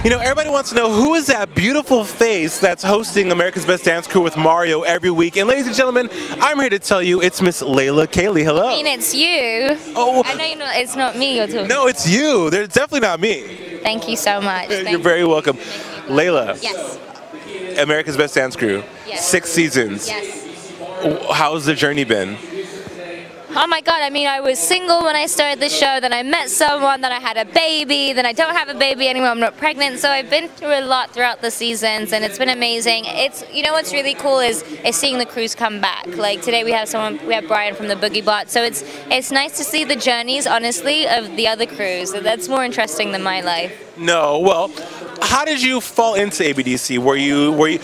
You know, everybody wants to know who is that beautiful face that's hosting America's Best Dance Crew with Mario every week. And ladies and gentlemen, I'm here to tell you it's Miss Layla Kayleigh. Hello. I mean, it's you. Oh. I know you're not, it's not me you're talking. No, it's you. It's definitely not me. Thank you so much. You're very welcome. Layla. Yes. America's Best Dance Crew. Yes. 6 seasons. Yes. How's the journey been? Oh my God, I mean, I was single when I started the show, then I met someone, then I had a baby, then I don't have a baby anymore, I'm not pregnant, so I've been through a lot throughout the seasons, and it's been amazing. You know what's really cool is seeing the crews come back. Like today we have Brian from the Boogie Bot, so it's nice to see the journeys, honestly, of the other crews. That's more interesting than my life. No, well, how did you fall into ABDC?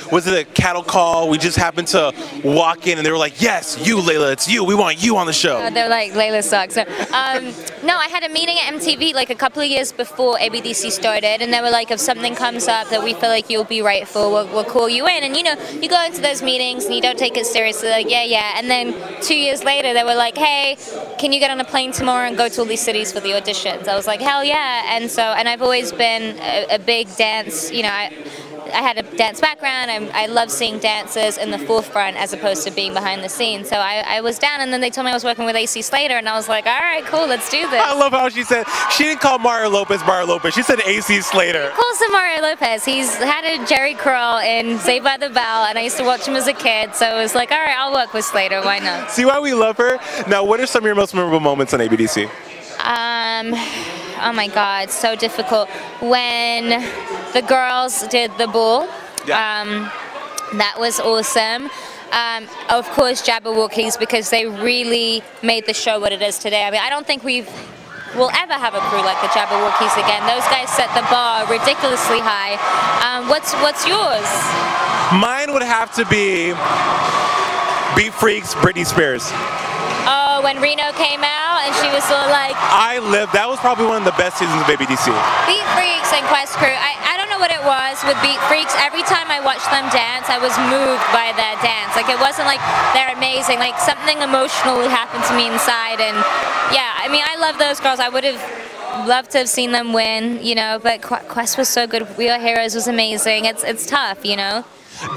Was it a cattle call? We just happened to walk in and they were like, yes, you Layla, it's you, we want you on the show. They're like, Layla sucks. No, I had a meeting at MTV like a couple of years before ABDC started, and they were like, if something comes up that we feel like you'll be right for, we'll call you in. And you know, you go into those meetings and you don't take it seriously, like, yeah. And then 2 years later, they were like, hey, can you get on a plane tomorrow and go to all these cities for the auditions? I was like, hell yeah. And I've always been a big dance, you know, I had a dance background. I love seeing dancers in the forefront as opposed to being behind the scenes. So I was down, and then they told me I was working with AC Slater, and I was like, all right, cool, let's do this. I love how she didn't call Mario Lopez, she said AC Slater. He calls him Mario Lopez. He's had a Jerry curl in Saved by the Bell, and I used to watch him as a kid, so it was like, all right, I'll work with Slater, why not? See why we love her? Now, what are some of your most memorable moments on ABDC? Oh my God, so difficult. When the girls did the ball, yeah. That was awesome. Of course, Jabberwockies, because they really made the show what it is today. I mean, I don't think we'll ever have a crew like the Jabberwockies again. Those guys set the bar ridiculously high. What's yours? Mine would have to be Beat Freaks, Britney Spears. Oh, when Reno came out and she was sort of like... That was probably one of the best seasons of ABDC. Beat Freaks and Quest Crew, I don't know what it was with Beat Freaks. Every time I watched them dance, I was moved by their dance. Like, it wasn't like they're amazing. Like, something emotional happened to me inside. And yeah, I mean, I love those girls. I would have loved to have seen them win, you know, but Quest was so good. We Are Heroes was amazing. It's tough, you know.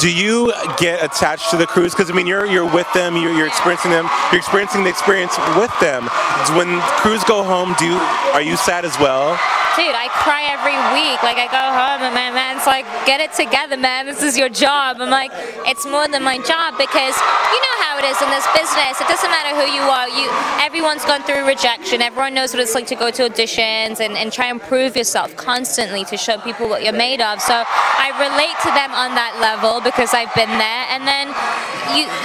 Do you get attached to the crews? Because I mean, you're with them, you're experiencing them, you're experiencing the experience with them. When crews go home, are you sad as well? Dude, I cry every week. Like, I go home and my man's like, get it together, man. This is your job. I'm like, it's more than my job, because you know how it is in this business. It doesn't matter who you are. Everyone's gone through rejection. Everyone knows what it's like to go to auditions and try and prove yourself constantly to show people what you're made of. So I relate to them on that level because I've been there. And then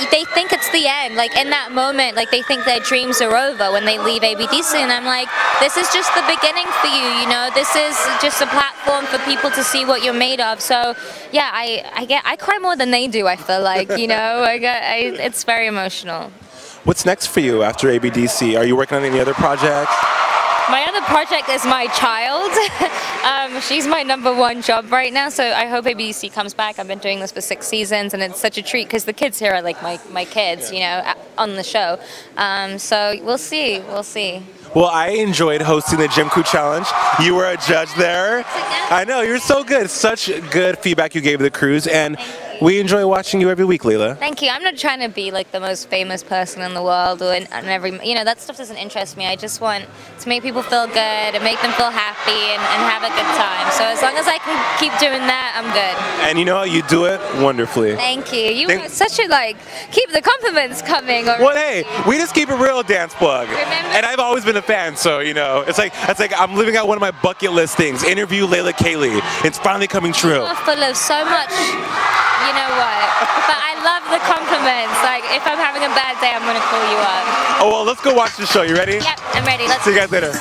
they think it's the end. Like, in that moment, like, they think their dreams are over when they leave ABDC. And I'm like, this is just the beginning for you, you know? This is just a platform for people to see what you're made of. So yeah, I cry more than they do, I feel like, you know. It's very emotional. What's next for you after ABDC? Are you working on any other projects? My other project is my child. She's my #1 job right now, so I hope ABDC comes back. I've been doing this for 6 seasons, and it's such a treat because the kids here are like my kids, you know, on the show. So we'll see. Well, I enjoyed hosting the Gym Crew Challenge. You were a judge there. I know, you're so good. Such good feedback you gave the crews, and we enjoy watching you every week, Layla. Thank you. I'm not trying to be like the most famous person in the world, or you know, that stuff doesn't interest me. I just want to make people feel good and make them feel happy and have a good time. So as long as I can keep doing that, I'm good. And you know how you do it wonderfully. Thank you. You are such a, like, keep the compliments coming. Well, hey, we just keep it real, Dance Plug. Remember? And I've always been a fan, so you know, it's like I'm living out one of my bucket list things. Interview Layla Kayleigh. It's finally coming true. You're full of so much. You know what? But I love the compliments. Like, if I'm having a bad day, I'm going to call you up. Oh, well, let's go watch the show. You ready? Yep, I'm ready. Let's see you guys later.